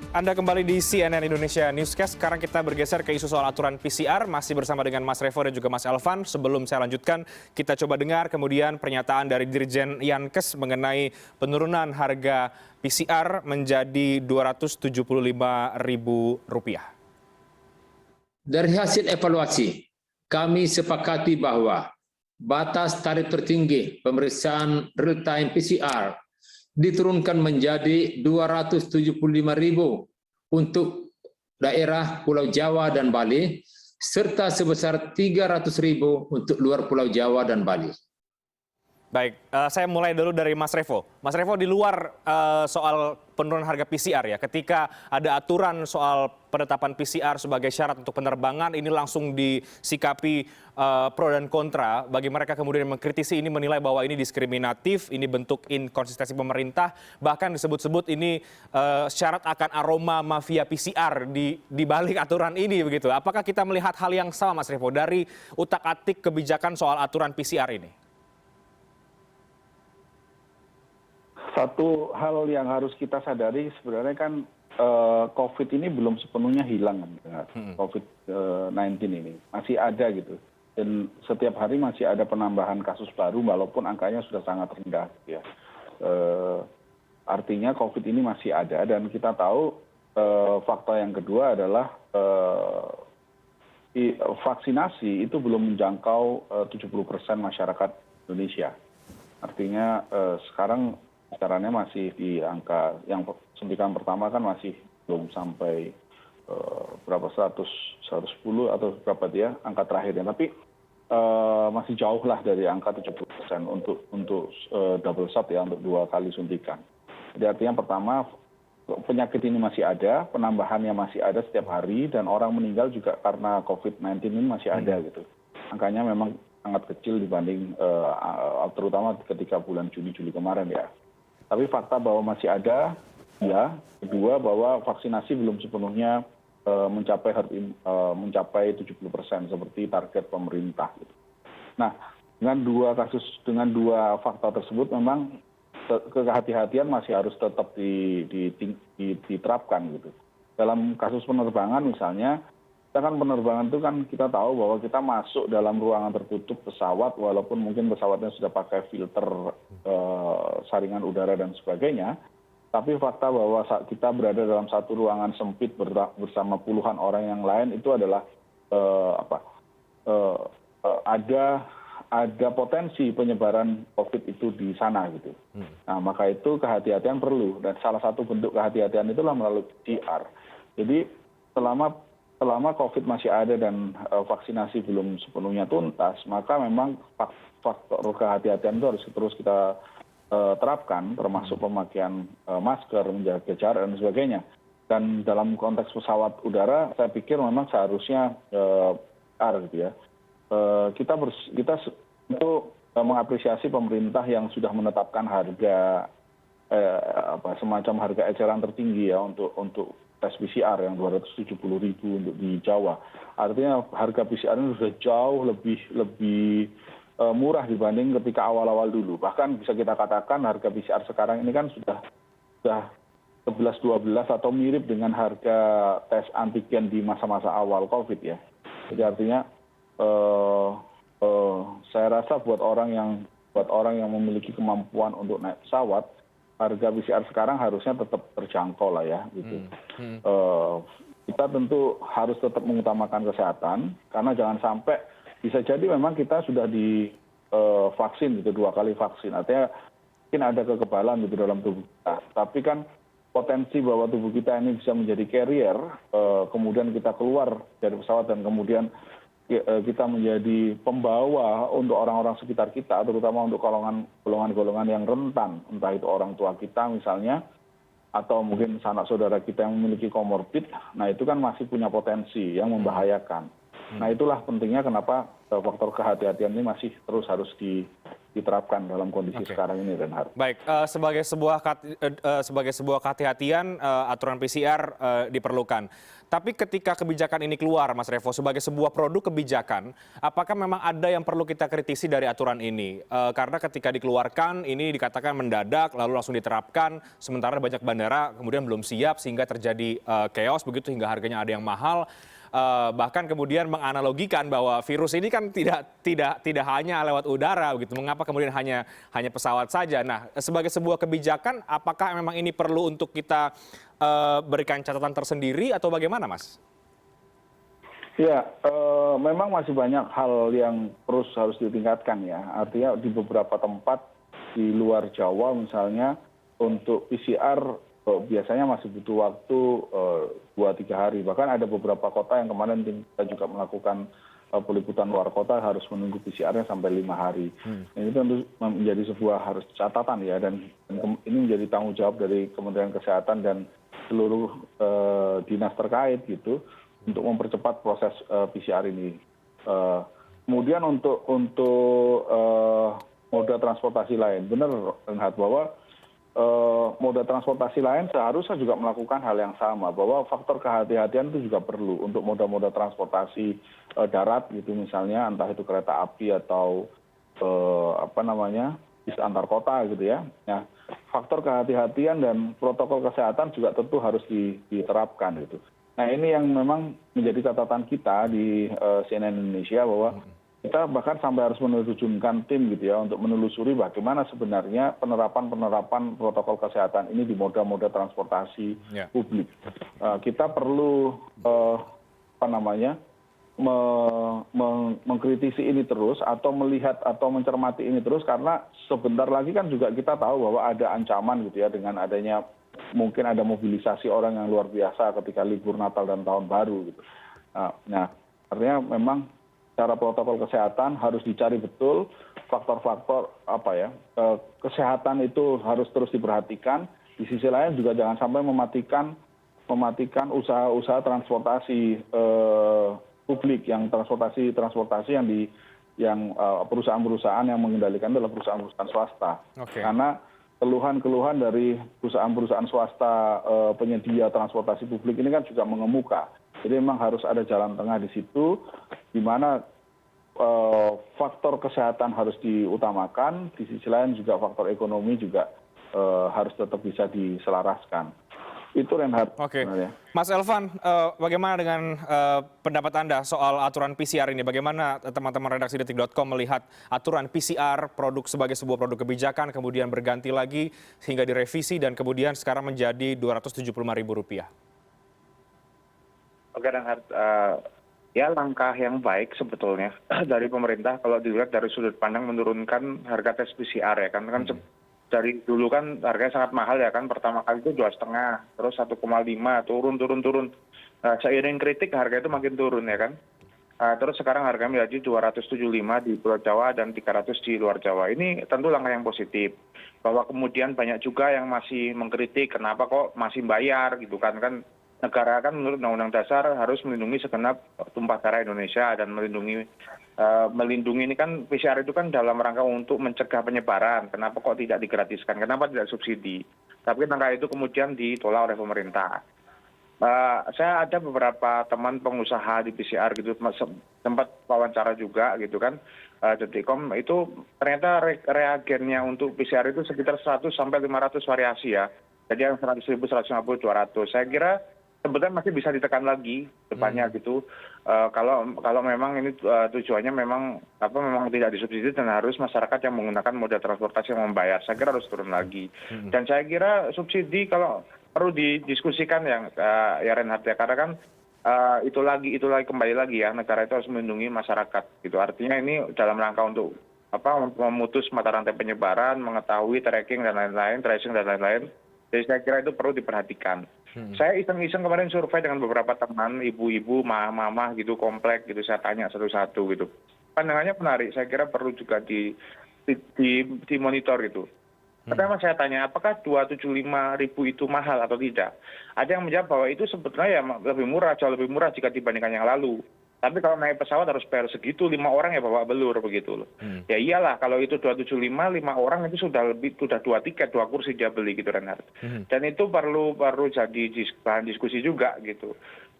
Anda kembali di CNN Indonesia Newscast. Sekarang kita bergeser ke isu soal aturan PCR. Masih bersama dengan Mas Revo dan juga Mas Elvan. Sebelum saya lanjutkan, kita coba dengar kemudian pernyataan dari Dirjen Yankes mengenai penurunan harga PCR menjadi Rp275.000. Dari hasil evaluasi, kami sepakati bahwa batas tarif tertinggi pemeriksaan real-time PCR diturunkan menjadi Rp275.000 untuk daerah Pulau Jawa dan Bali, serta sebesar Rp300.000 untuk luar Pulau Jawa dan Bali. Baik, saya mulai dulu dari Mas Revo. Mas Revo, di luar soal penurunan harga PCR ya, ketika ada aturan soal penetapan PCR sebagai syarat untuk penerbangan, ini langsung disikapi pro dan kontra. Bagi mereka kemudian yang mengkritisi ini menilai bahwa ini diskriminatif, ini bentuk inkonsistensi pemerintah, bahkan disebut-sebut ini syarat akan aroma mafia PCR di balik aturan ini begitu. Apakah kita melihat hal yang sama, Mas Revo, dari utak-atik kebijakan soal aturan PCR ini? Satu hal yang harus kita sadari sebenarnya kan COVID ini belum sepenuhnya hilang kan, COVID-19 ini masih ada gitu, dan setiap hari masih ada penambahan kasus baru walaupun angkanya sudah sangat rendah ya. Artinya COVID ini masih ada, dan kita tahu fakta yang kedua adalah vaksinasi itu belum menjangkau 70% masyarakat Indonesia. Artinya sekarang caranya masih di angka yang suntikan pertama kan masih belum sampai berapa 110 atau berapa dia angka terakhirnya, tapi masih jauh lah dari angka 70% untuk double shot ya, untuk 2 kali suntikan. Jadi artinya pertama, penyakit ini masih ada, penambahannya masih ada setiap hari, dan orang meninggal juga karena COVID-19 ini masih ada gitu. Angkanya memang sangat kecil dibanding terutama ketika bulan Juni-Juli kemarin ya. Tapi fakta bahwa masih ada, ya. Kedua, bahwa vaksinasi belum sepenuhnya mencapai 70% seperti target pemerintah. Gitu. Nah, dengan dua fakta tersebut memang kehati-hatian masih harus tetap diterapkan gitu. Dalam kasus penerbangan misalnya, kita kan penerbangan itu kan kita tahu bahwa kita masuk dalam ruangan tertutup pesawat, walaupun mungkin pesawatnya sudah pakai filter saringan udara dan sebagainya, tapi fakta bahwa saat kita berada dalam satu ruangan sempit bersama puluhan orang yang lain itu adalah ada potensi penyebaran COVID itu di sana gitu. Nah, maka itu kehati-hatian perlu, dan salah satu bentuk kehati-hatian itulah melalui PCR. Jadi selama COVID masih ada dan vaksinasi belum sepenuhnya tuntas, maka memang faktor kehati-hatian itu harus terus kita terapkan, termasuk pemakaian masker, menjaga jarak dan sebagainya. Dan dalam konteks pesawat udara, saya pikir memang seharusnya gitu ya. Kita untuk mengapresiasi pemerintah yang sudah menetapkan harga semacam harga eceran tertinggi ya untuk tes PCR yang Rp270.000 untuk di Jawa. Artinya harga PCR ini sudah jauh lebih murah dibanding ketika awal-awal dulu. Bahkan bisa kita katakan harga PCR sekarang ini kan sudah 11-12 atau mirip dengan harga tes antigen di masa-masa awal COVID ya. Jadi artinya saya rasa buat orang yang memiliki kemampuan untuk naik pesawat, harga PCR sekarang harusnya tetap terjangkau lah ya gitu. Kita tentu harus tetap mengutamakan kesehatan, karena jangan sampai bisa jadi memang kita sudah divaksin gitu 2 kali vaksin, artinya mungkin ada kekebalan gitu dalam tubuh kita, tapi kan potensi bahwa tubuh kita ini bisa menjadi carrier, kemudian kita keluar dari pesawat dan kemudian kita menjadi pembawa untuk orang-orang sekitar kita, terutama untuk golongan-golongan yang rentan, entah itu orang tua kita misalnya, atau mungkin sanak saudara kita yang memiliki komorbid. Nah, itu kan masih punya potensi yang membahayakan. Nah, itulah pentingnya kenapa faktor kehati-hatian ini masih terus harus diterapkan dalam kondisi sekarang ini, Reinhardt. Baik, sebagai sebuah kehati-hatian aturan PCR diperlukan. Tapi ketika kebijakan ini keluar, Mas Revo, sebagai sebuah produk kebijakan, apakah memang ada yang perlu kita kritisi dari aturan ini? Karena ketika dikeluarkan, ini dikatakan mendadak, lalu langsung diterapkan, sementara banyak bandara kemudian belum siap sehingga terjadi chaos begitu hingga harganya ada yang mahal. Bahkan kemudian menganalogikan bahwa virus ini kan tidak hanya lewat udara begitu. Mengapa kemudian hanya pesawat saja? Nah, sebagai sebuah kebijakan, apakah memang ini perlu untuk kita berikan catatan tersendiri atau bagaimana, Mas? Ya, memang masih banyak hal yang terus harus ditingkatkan ya. Artinya di beberapa tempat di luar Jawa misalnya untuk PCR biasanya masih butuh waktu 2-3 hari. Bahkan ada beberapa kota yang kemarin kita juga melakukan peliputan luar kota harus menunggu PCR-nya sampai 5 hari. Ini tentu menjadi sebuah harus catatan ya, dan ini menjadi tanggung jawab dari Kementerian Kesehatan dan seluruh dinas terkait gitu untuk mempercepat proses PCR ini. Kemudian untuk moda transportasi lain, benar Renhat, bahwa moda transportasi lain seharusnya juga melakukan hal yang sama, bahwa faktor kehati-hatian itu juga perlu untuk moda-moda transportasi darat gitu misalnya, entah itu kereta api atau bis antar kota gitu ya. Nah, faktor kehati-hatian dan protokol kesehatan juga tentu harus diterapkan gitu. Nah, ini yang memang menjadi catatan kita di CNN Indonesia, bahwa kita bahkan sampai harus menerjunkan tim gitu ya untuk menelusuri bagaimana sebenarnya penerapan protokol kesehatan ini di moda-moda transportasi publik. Kita perlu mengkritisi ini terus, atau melihat atau mencermati ini terus, karena sebentar lagi kan juga kita tahu bahwa ada ancaman gitu ya dengan adanya mungkin ada mobilisasi orang yang luar biasa ketika libur Natal dan Tahun Baru gitu. Nah, artinya memang secara protokol kesehatan harus dicari betul faktor-faktor kesehatan itu harus terus diperhatikan. Di sisi lain juga jangan sampai mematikan usaha-usaha transportasi publik, yang transportasi yang perusahaan-perusahaan yang mengendalikan adalah perusahaan-perusahaan swasta. Karena keluhan-keluhan dari perusahaan-perusahaan swasta penyedia transportasi publik ini kan juga mengemuka. Jadi memang harus ada jalan tengah di situ, di mana faktor kesehatan harus diutamakan, di sisi lain juga faktor ekonomi juga harus tetap bisa diselaraskan. Itu Reinhardt. Oke, Mas Elvan, bagaimana dengan pendapat Anda soal aturan PCR ini? Bagaimana teman-teman redaksi detik.com melihat aturan PCR sebagai sebuah produk kebijakan, kemudian berganti lagi hingga direvisi dan kemudian sekarang menjadi Rp275.000? Oke, Reinhardt, ya langkah yang baik sebetulnya dari pemerintah kalau dilihat dari sudut pandang menurunkan harga tes PCR ya kan dari dulu kan harganya sangat mahal ya kan, pertama kali itu 2,5, terus 1,5, turun. Seiring kritik harga itu makin turun ya kan. Terus sekarang harganya menjadi 275 di Pulau Jawa dan 300 di luar Jawa. Ini tentu langkah yang positif. Bahwa kemudian banyak juga yang masih mengkritik kenapa kok masih bayar gitu kan negara kan menurut Undang-Undang Dasar harus melindungi segenap tumpah darah Indonesia dan melindungi ini kan PCR itu kan dalam rangka untuk mencegah penyebaran. Kenapa kok tidak digratiskan? Kenapa tidak subsidi? Tapi langkah itu kemudian ditolak oleh pemerintah. Saya ada beberapa teman pengusaha di PCR gitu, sempat wawancara juga gitu kan. Detik.com itu ternyata reagennya untuk PCR itu sekitar 100 sampai 500 variasi ya. Jadi yang 100.000, 150, 200. Saya kira sebetulnya masih bisa ditekan lagi depannya gitu. Kalau memang ini tujuannya memang tidak disubsidi dan harus masyarakat yang menggunakan moda transportasi yang membayar. Saya kira harus turun lagi. Dan saya kira subsidi kalau perlu didiskusikan ya Reinhardt ya, karena kan itu lagi kembali lagi ya, negara itu harus melindungi masyarakat gitu. Artinya ini dalam rangka untuk memutus mata rantai penyebaran, mengetahui tracing dan lain-lain. Jadi saya kira itu perlu diperhatikan. Saya iseng-iseng kemarin survei dengan beberapa teman, ibu-ibu, mama gitu, komplek gitu, saya tanya satu-satu gitu. Pandangannya menarik, saya kira perlu juga dimonitor gitu. Pertama saya tanya, apakah 275.000 itu mahal atau tidak? Ada yang menjawab bahwa itu sebetulnya ya lebih murah, jauh lebih murah jika dibandingkan yang lalu. Tapi kalau naik pesawat harus bayar segitu, 5 orang ya bawa belur begitu loh. Ya iyalah, kalau itu 275, 5 orang itu sudah 2 tiket, 2 kursi dia beli gitu Reinhardt. Dan itu perlu jadi bahan diskusi juga gitu.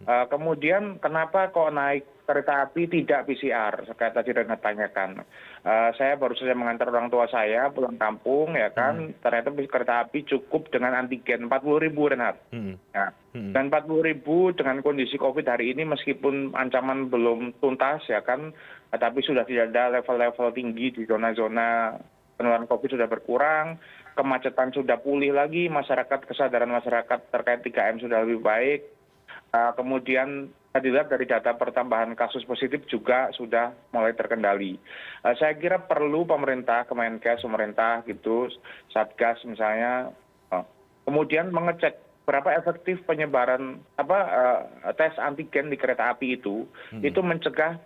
Kemudian kenapa kok naik kereta api tidak PCR? Kayak tadi Reinhardt tanyakan. Saya baru saja mengantar orang tua saya pulang kampung ya kan, ternyata kereta api cukup dengan antigen 40.000 Reinhardt. Ya. Dan 40.000 dengan kondisi COVID hari ini meskipun ancaman belum tuntas ya kan, tapi sudah tidak ada level-level tinggi di zona-zona penularan COVID sudah berkurang, kemacetan sudah pulih lagi, kesadaran masyarakat terkait 3M sudah lebih baik. Kemudian dilihat dari data pertambahan kasus positif juga sudah mulai terkendali. Saya kira perlu pemerintah, Kemenkes, pemerintah gitu, Satgas misalnya, kemudian mengecek berapa efektif penyebaran tes antigen di kereta api itu mencegah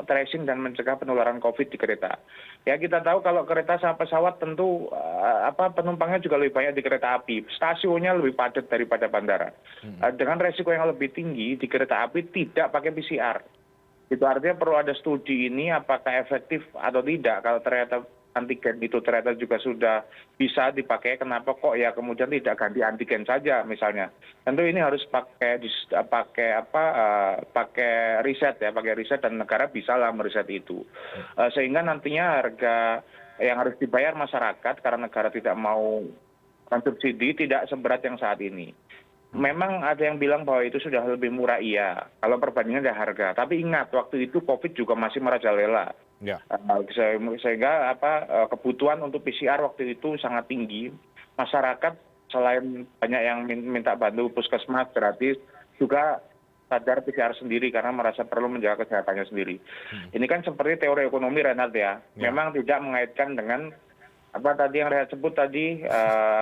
tracing dan mencegah penularan COVID di kereta. Ya kita tahu kalau kereta sama pesawat tentu penumpangnya juga lebih banyak di kereta api, stasiunnya lebih padat daripada bandara. Dengan resiko yang lebih tinggi di kereta api tidak pakai PCR. Itu artinya perlu ada studi ini apakah efektif atau tidak. Kalau ternyata antigen itu ternyata juga sudah bisa dipakai, kenapa kok ya kemudian tidak ganti antigen saja misalnya. Tentu ini harus pakai riset ya, pakai riset dan negara bisa lah meriset itu. Sehingga nantinya harga yang harus dibayar masyarakat karena negara tidak mau subsidi tidak seberat yang saat ini. Memang ada yang bilang bahwa itu sudah lebih murah, iya, kalau perbandingan dari harga. Tapi ingat, waktu itu COVID juga masih merajalela. Ya. Sehingga kebutuhan untuk PCR waktu itu sangat tinggi. Masyarakat selain banyak yang minta bantu puskesmas gratis, juga sadar PCR sendiri karena merasa perlu menjaga kesehatannya sendiri. Ini kan seperti teori ekonomi Reinhardt ya. Memang tidak mengaitkan dengan tadi yang saya sebut tadi,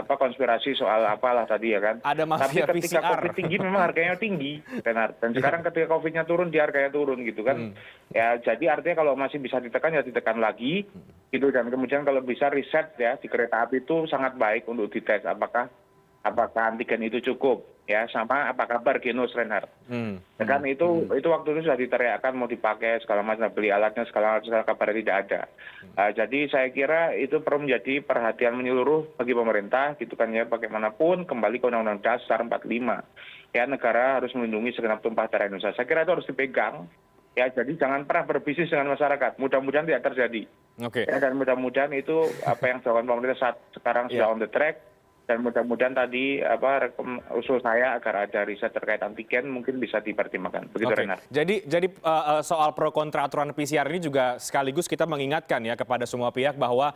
konspirasi soal apalah tadi ya kan. Ada mafia tapi ketika PCR. COVID tinggi memang harganya tinggi, Reinhardt. Dan sekarang ketika COVID-nya turun, dia harganya turun gitu kan. Ya jadi artinya kalau masih bisa ditekan ya ditekan lagi gitu. Dan kemudian kalau bisa riset ya di kereta api itu sangat baik untuk dites apakah antigen itu cukup ya, sama apa kabar Genos Reinhardt. Kan itu waktu itu sudah diteriakkan mau dipakai segala macam, beli alatnya segala kabarnya tidak ada. Jadi saya kira itu perlu menjadi perhatian menyeluruh bagi pemerintah gitu kan ya, bagaimanapun kembali ke Undang-Undang Dasar 45. Ya negara harus melindungi segenap tumpah darah Indonesia. Saya kira itu harus dipegang. Ya jadi jangan pernah berbisnis dengan masyarakat. Mudah-mudahan tidak terjadi. Ya, dan mudah-mudahan itu apa yang dilakukan pemerintah saat sekarang sudah on the track. Dan mudah-mudahan tadi usul saya agar ada riset terkait antigen mungkin bisa dipertimbangkan. Begitu Reinhardt. Jadi soal pro kontra aturan PCR ini juga sekaligus kita mengingatkan ya kepada semua pihak bahwa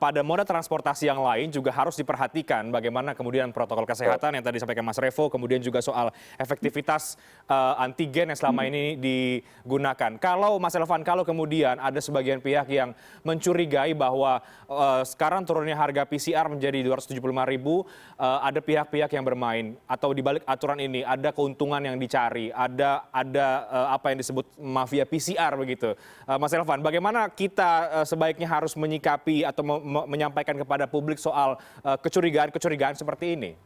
pada moda transportasi yang lain juga harus diperhatikan bagaimana kemudian protokol kesehatan yang tadi disampaikan Mas Revo, kemudian juga soal efektivitas antigen yang selama ini digunakan. Kalau Mas Elvan, kalau kemudian ada sebagian pihak yang mencurigai bahwa sekarang turunnya harga PCR menjadi 275.000, ada pihak-pihak yang bermain atau di balik aturan ini ada keuntungan yang dicari, ada apa yang disebut mafia PCR begitu. Mas Elvan, bagaimana kita sebaiknya harus menyikapi atau menyampaikan kepada publik soal kecurigaan-kecurigaan seperti ini?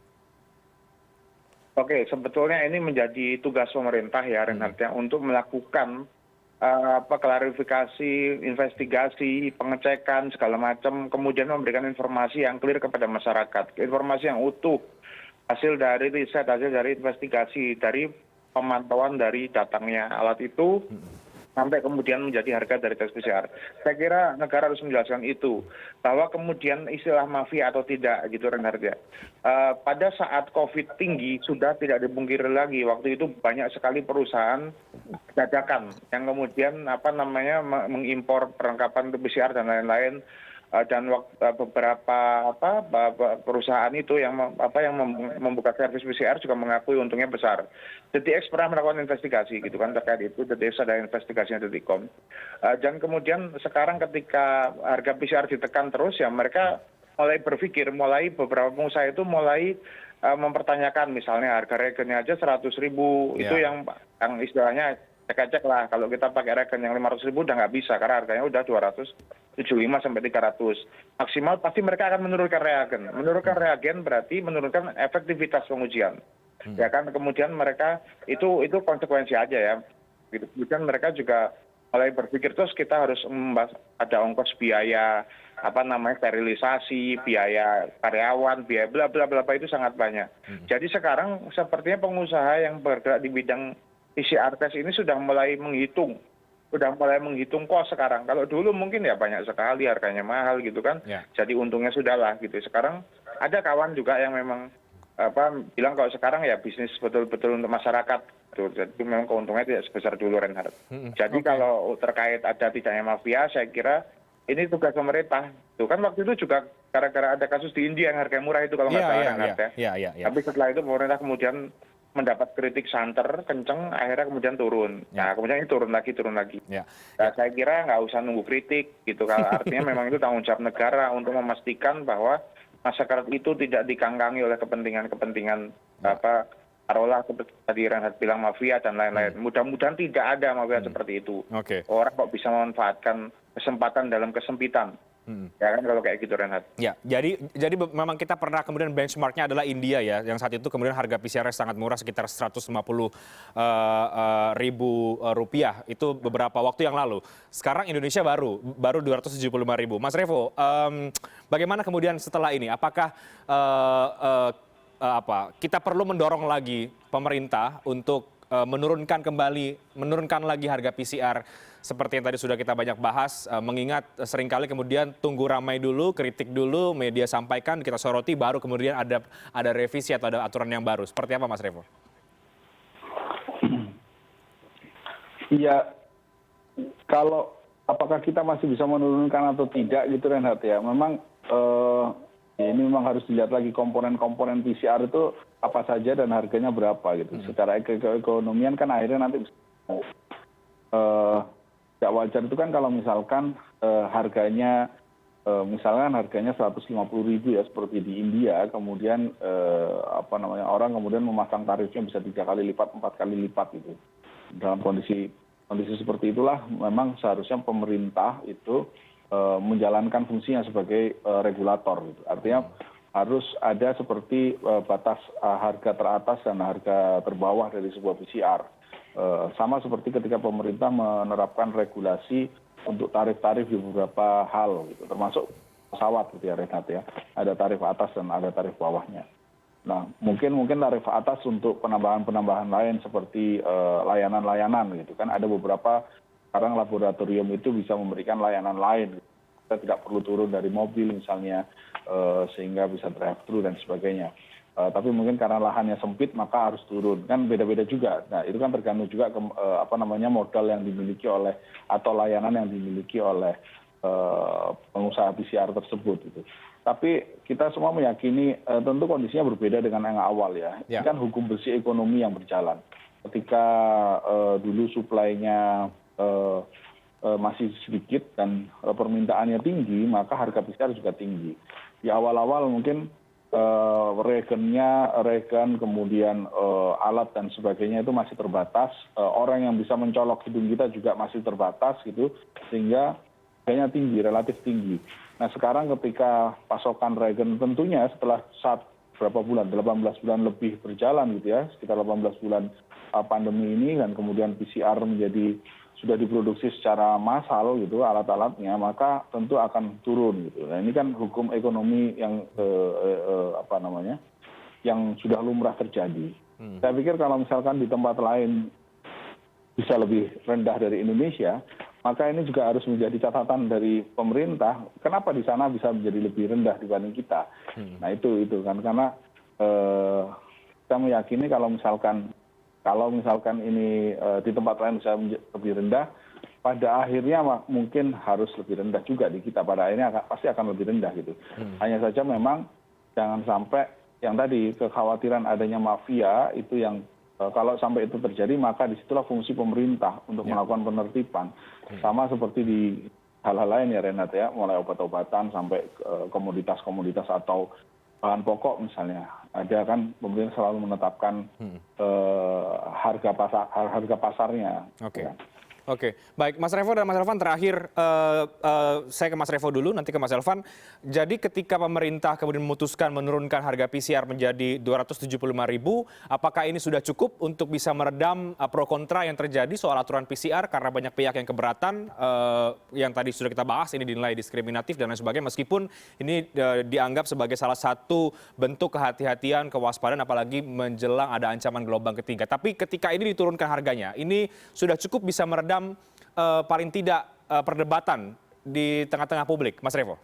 Oke, sebetulnya ini menjadi tugas pemerintah ya Reinhardt ya, untuk melakukan klarifikasi, investigasi, pengecekan segala macam, kemudian memberikan informasi yang clear kepada masyarakat, informasi yang utuh, hasil dari riset, hasil dari investigasi, dari pemantauan dari datangnya alat itu sampai kemudian menjadi harga dari tes PCR. Saya kira negara harus menjelaskan itu, bahwa kemudian istilah mafia atau tidak gitu Reinhardt ya. Pada saat COVID tinggi sudah tidak dipungkiri lagi, waktu itu banyak sekali perusahaan dadakan yang kemudian mengimpor perlengkapan PCR dan lain-lain. Dan beberapa perusahaan itu yang membuka servis PCR juga mengakui untungnya besar. DTX pernah melakukan investigasi gitu kan terkait itu, DTX ada investigasinya Detikcom. Dan kemudian sekarang ketika harga PCR ditekan terus ya mereka mulai berpikir, beberapa pengusaha itu mulai mempertanyakan misalnya harga regennya aja 100.000 itu yang istilahnya cek-cek lah, kalau kita pakai regen yang 500.000 udah nggak bisa karena harganya udah 275 sampai 300. Maksimal pasti mereka akan menurunkan reagen. Menurunkan reagen berarti menurunkan efektivitas pengujian. Ya kan, kemudian mereka itu konsekuensi aja ya. gitu. Kemudian mereka juga mulai berpikir terus kita harus ada ongkos biaya sterilisasi, biaya karyawan, biaya bla bla bla itu sangat banyak. Jadi sekarang sepertinya pengusaha yang bergerak di bidang PCR test ini sudah mulai menghitung kos sekarang. Kalau dulu mungkin ya banyak sekali harganya mahal gitu kan. Jadi untungnya sudahlah gitu. Sekarang ada kawan juga yang memang bilang kalau sekarang ya bisnis betul-betul untuk masyarakat. Jadi memang keuntungannya tidak sebesar dulu, Reinhardt. Jadi kalau terkait ada tidaknya mafia, saya kira ini tugas pemerintah. Tuh kan waktu itu juga gara-gara ada kasus di India yang harganya murah itu kalau nggak salah, Reinhardt ya. Tapi setelah itu pemerintah kemudian mendapat kritik santer, kenceng, akhirnya kemudian turun. Nah, kemudian ini turun lagi. Nah, saya kira nggak usah nunggu kritik gitu. Kalau artinya memang itu tanggung jawab negara untuk memastikan bahwa masyarakat itu tidak dikangkangi oleh kepentingan taruhlah seperti tadi Reinhardt bilang mafia dan lain-lain. Mudah-mudahan tidak ada mafia seperti itu. Orang kok bisa memanfaatkan kesempatan dalam kesempitan. Ya kan kalau kayak gitu, Reinhardt. Ya, jadi memang kita pernah kemudian benchmarknya adalah India ya, yang saat itu kemudian harga PCR sangat murah sekitar 150 ribu rupiah itu beberapa waktu yang lalu. Sekarang Indonesia baru 275 ribu. Mas Revo, bagaimana kemudian setelah ini? Apakah kita perlu mendorong lagi pemerintah untuk menurunkan lagi harga PCR seperti yang tadi sudah kita banyak bahas, mengingat seringkali kemudian tunggu ramai dulu, kritik dulu, media sampaikan, kita soroti, baru kemudian ada revisi atau ada aturan yang baru. Seperti apa, Mas Revo? Iya, kalau apakah kita masih bisa menurunkan atau tidak gitu, Reinhardt ya. Memang ini memang harus dilihat lagi komponen-komponen PCR itu apa saja dan harganya berapa gitu. Secara keekonomian kan akhirnya nanti tidak wajar itu kan kalau misalkan harganya misalkan harganya 150 ribu ya seperti di India, kemudian orang kemudian memasang tarifnya bisa 3 kali lipat, 4 kali lipat gitu. Dalam kondisi seperti itulah memang seharusnya pemerintah itu menjalankan fungsinya sebagai regulator gitu. Artinya harus ada seperti batas harga teratas dan harga terbawah dari sebuah PCR. Sama seperti ketika pemerintah menerapkan regulasi untuk tarif-tarif di beberapa hal gitu, termasuk pesawat gitu ya, Reinhardt ya. Ada tarif atas dan ada tarif bawahnya. Nah, mungkin tarif atas untuk penambahan lain seperti layanan-layanan gitu kan. Ada beberapa sekarang laboratorium itu bisa memberikan layanan lain. Kita tidak perlu turun dari mobil misalnya sehingga bisa drive-thru dan sebagainya. Tapi mungkin karena lahannya sempit maka harus turun, kan beda-beda juga. Nah itu kan tergantung juga ke modal yang dimiliki oleh atau layanan yang dimiliki oleh pengusaha PCR tersebut gitu. Tapi kita semua meyakini tentu kondisinya berbeda dengan yang awal ya. Ini kan hukum bersih ekonomi yang berjalan. Ketika dulu suplainya masih sedikit dan permintaannya tinggi, maka harga PCR juga tinggi. Di awal-awal mungkin regen kemudian alat dan sebagainya itu masih terbatas, orang yang bisa mencolok hidung kita juga masih terbatas gitu, sehingga harganya tinggi, relatif tinggi. Nah sekarang ketika pasokan regen tentunya setelah berapa bulan, 18 bulan lebih berjalan gitu ya, sekitar 18 bulan pandemi ini, dan kemudian PCR sudah diproduksi secara massal gitu alat-alatnya, maka tentu akan turun gitu. Nah ini kan hukum ekonomi yang yang sudah lumrah terjadi. Saya pikir kalau misalkan di tempat lain bisa lebih rendah dari Indonesia, maka ini juga harus menjadi catatan dari pemerintah. Kenapa di sana bisa menjadi lebih rendah dibanding kita? Nah itu kan karena kita meyakini kalau misalkan ini di tempat lain bisa lebih rendah, pada akhirnya mungkin harus lebih rendah juga di kita. Pada akhirnya pasti akan lebih rendah gitu. Hanya saja memang jangan sampai yang tadi kekhawatiran adanya mafia itu yang kalau sampai itu terjadi maka disitulah fungsi pemerintah untuk melakukan penertiban. Sama seperti di hal-hal lain ya Renat ya, mulai obat-obatan sampai komoditas-komoditas atau bahan pokok misalnya. Ada kan pemerintah selalu menetapkan harga pasarnya. Oke, baik Mas Revo dan Mas Elvan terakhir saya ke Mas Revo dulu, nanti ke Mas Elvan. Jadi ketika pemerintah kemudian memutuskan menurunkan harga PCR menjadi 275.000, apakah ini sudah cukup untuk bisa meredam pro kontra yang terjadi soal aturan PCR karena banyak pihak yang keberatan yang tadi sudah kita bahas ini dinilai diskriminatif dan lain sebagainya, meskipun ini dianggap sebagai salah satu bentuk kehati-hatian, kewaspadaan apalagi menjelang ada ancaman gelombang ketiga. Tapi ketika ini diturunkan harganya, ini sudah cukup bisa meredam paling tidak perdebatan di tengah-tengah publik, Mas Revo?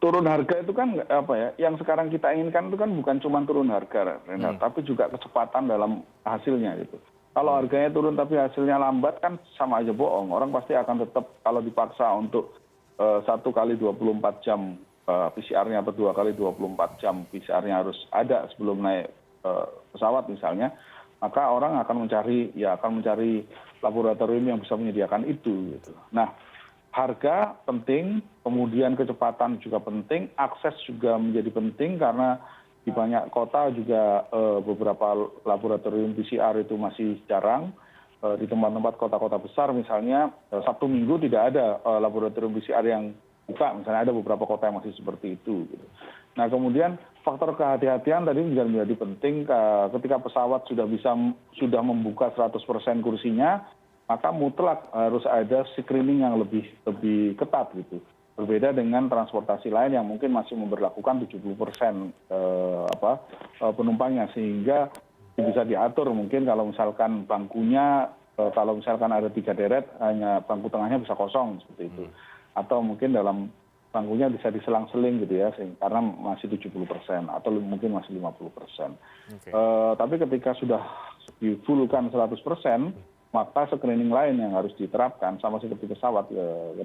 Turun harga itu kan apa ya? Yang sekarang kita inginkan itu kan bukan cuma turun harga, Renat, tapi juga kecepatan dalam hasilnya gitu. Kalau harganya turun tapi hasilnya lambat kan sama aja bohong. Orang pasti akan tetap kalau dipaksa untuk 1 kali 24 jam PCR-nya atau 2 kali 24 jam PCR-nya harus ada sebelum naik pesawat misalnya, maka orang akan mencari laboratorium yang bisa menyediakan itu gitu. Nah, harga penting, kemudian kecepatan juga penting, akses juga menjadi penting karena di banyak kota juga beberapa laboratorium PCR itu masih jarang. Di tempat-tempat kota-kota besar misalnya Sabtu Minggu tidak ada laboratorium PCR yang buka, misalnya ada beberapa kota yang masih seperti itu gitu. Nah, kemudian faktor kehati-hatian tadi juga menjadi penting ketika pesawat sudah membuka 100% kursinya, maka mutlak harus ada screening yang lebih ketat gitu. Berbeda dengan transportasi lain yang mungkin masih memberlakukan 70% penumpangnya, sehingga bisa diatur mungkin kalau misalkan bangkunya kalau misalkan ada 3 deret hanya bangku tengahnya bisa kosong seperti itu. Atau mungkin dalam bangkunya bisa diselang-seling gitu ya, karena masih 70% atau mungkin masih 50%. Tapi ketika sudah di-fullkan 100%, maka screening lain yang harus diterapkan sama seperti pesawat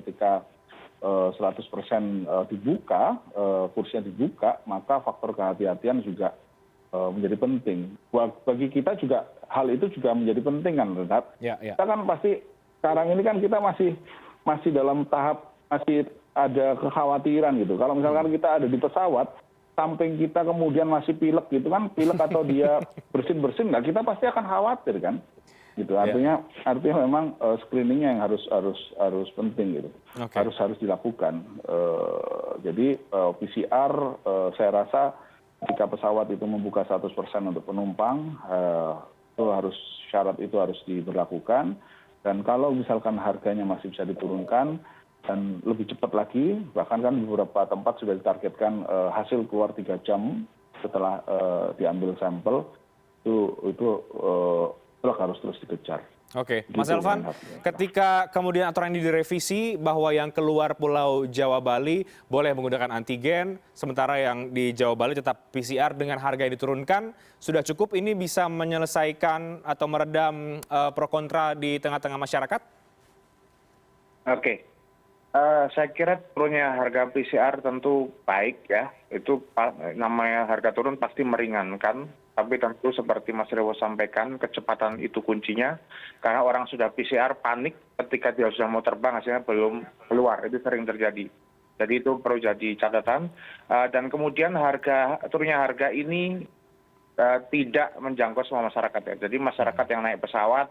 ketika 100% dibuka, kursinya dibuka, maka faktor kehati-hatian juga menjadi penting. Bagi kita juga hal itu juga menjadi penting kan, Renat. Kita kan pasti sekarang ini kan kita masih dalam tahap masih ada kekhawatiran gitu. Kalau misalkan kita ada di pesawat, samping kita kemudian masih pilek gitu kan, pilek atau dia bersin-bersin, kita pasti akan khawatir kan. Gitu. Artinya memang screeningnya yang harus penting gitu. Harus dilakukan. Jadi PCR saya rasa ketika pesawat itu membuka 100% untuk penumpang, syarat itu harus diberlakukan. Dan kalau misalkan harganya masih bisa diturunkan dan lebih cepat lagi, bahkan kan beberapa tempat sudah ditargetkan hasil keluar 3 jam setelah diambil sampel, itu harus terus dikejar. Oke, Mas Elvan, ketika kemudian aturan ini direvisi bahwa yang keluar Pulau Jawa Bali boleh menggunakan antigen, sementara yang di Jawa Bali tetap PCR dengan harga yang diturunkan, sudah cukup ini bisa menyelesaikan atau meredam pro kontra di tengah-tengah masyarakat? Oke. Saya kira turunnya harga PCR tentu baik ya. Itu namanya harga turun pasti meringankan. Tapi tentu seperti Mas Revo sampaikan, kecepatan itu kuncinya. Karena orang sudah PCR panik ketika dia sudah mau terbang, hasilnya belum keluar. Itu sering terjadi. Jadi itu perlu jadi catatan. Dan kemudian turunnya harga ini tidak menjangkau semua masyarakat ya. Jadi masyarakat yang naik pesawat,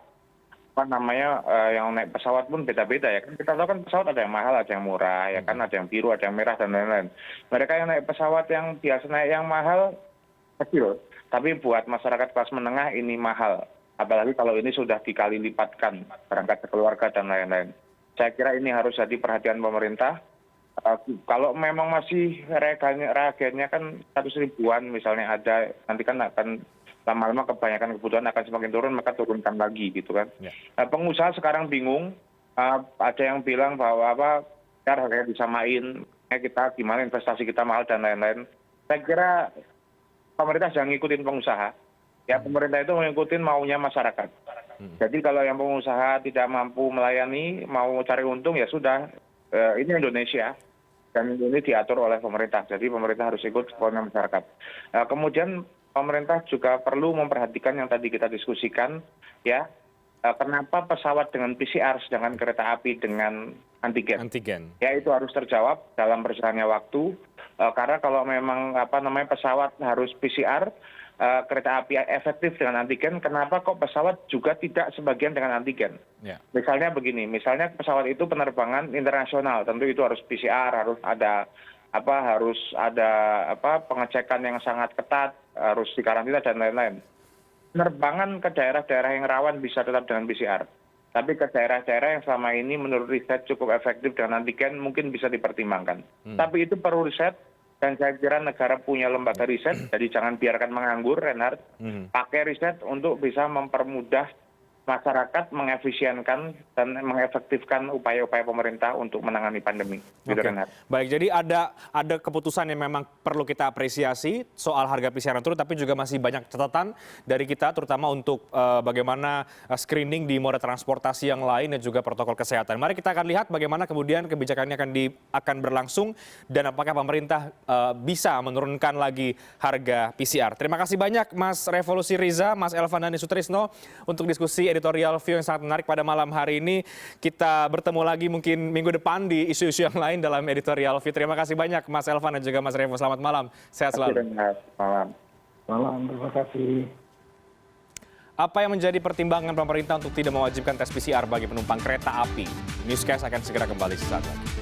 yang naik pesawat pun beda-beda ya kan. Kita tahu kan pesawat ada yang mahal, ada yang murah ya kan, ada yang biru, ada yang merah dan lain-lain. Mereka yang naik pesawat yang biasa naik yang mahal kecil, tapi buat masyarakat kelas menengah ini mahal. Apalagi kalau ini sudah dikali lipatkan berangkat keluarga dan lain-lain. Saya kira ini harus jadi perhatian pemerintah. Kalau memang masih reagennya kan 100 ribuan misalnya ada, nanti kan akan lama-lama kebanyakan kebutuhan akan semakin turun, maka turunkan lagi gitu kan. Pengusaha sekarang bingung, ada yang bilang bahwa harganya disamain, kita gimana investasi kita mahal dan lain-lain. Saya kira pemerintah jangan ngikutin pengusaha. Ya, pemerintah itu mengikuti maunya masyarakat. Jadi kalau yang pengusaha tidak mampu melayani, mau cari untung ya sudah, ini Indonesia. Dan ini diatur oleh pemerintah. Jadi pemerintah harus ikut maunya masyarakat. Kemudian pemerintah juga perlu memperhatikan yang tadi kita diskusikan, ya, kenapa pesawat dengan PCR sedangkan kereta api dengan antigen. Ya, itu harus terjawab dalam berjalannya waktu. Karena kalau memang pesawat harus PCR, kereta api efektif dengan antigen, kenapa kok pesawat juga tidak sebagian dengan antigen? Ya. Misalnya begini, misalnya pesawat itu penerbangan internasional, tentu itu harus PCR, harus ada pengecekan yang sangat ketat, harus dikarantina dan lain-lain. Penerbangan ke daerah-daerah yang rawan bisa tetap dengan PCR. Tapi ke daerah-daerah yang selama ini menurut riset cukup efektif dengan antigen mungkin bisa dipertimbangkan. Tapi itu perlu riset, dan saya kira negara punya lembaga riset, jadi jangan biarkan menganggur, Reinhardt. Pakai riset untuk bisa mempermudah masyarakat, mengefisienkan dan mengefektifkan upaya-upaya pemerintah untuk menangani pandemi. Gitu, Reinhardt. Baik, jadi ada keputusan yang memang perlu kita apresiasi soal harga PCR yang turun, tapi juga masih banyak catatan dari kita, terutama untuk bagaimana screening di moda transportasi yang lain dan juga protokol kesehatan. Mari kita akan lihat bagaimana kemudian kebijakannya akan berlangsung dan apakah pemerintah bisa menurunkan lagi harga PCR. Terima kasih banyak Mas Revolusi Riza, Mas Elvan Dhani Sutrisno untuk diskusi editorial view yang sangat menarik pada malam hari ini. Kita bertemu lagi mungkin minggu depan di isu-isu yang lain dalam editorial view. Terima kasih banyak Mas Elvan dan juga Mas Revo. Selamat malam. Sehat selalu. Malam. Malam, terima kasih. Apa yang menjadi pertimbangan pemerintah untuk tidak mewajibkan tes PCR bagi penumpang kereta api? Newscast akan segera kembali sesaat lagi.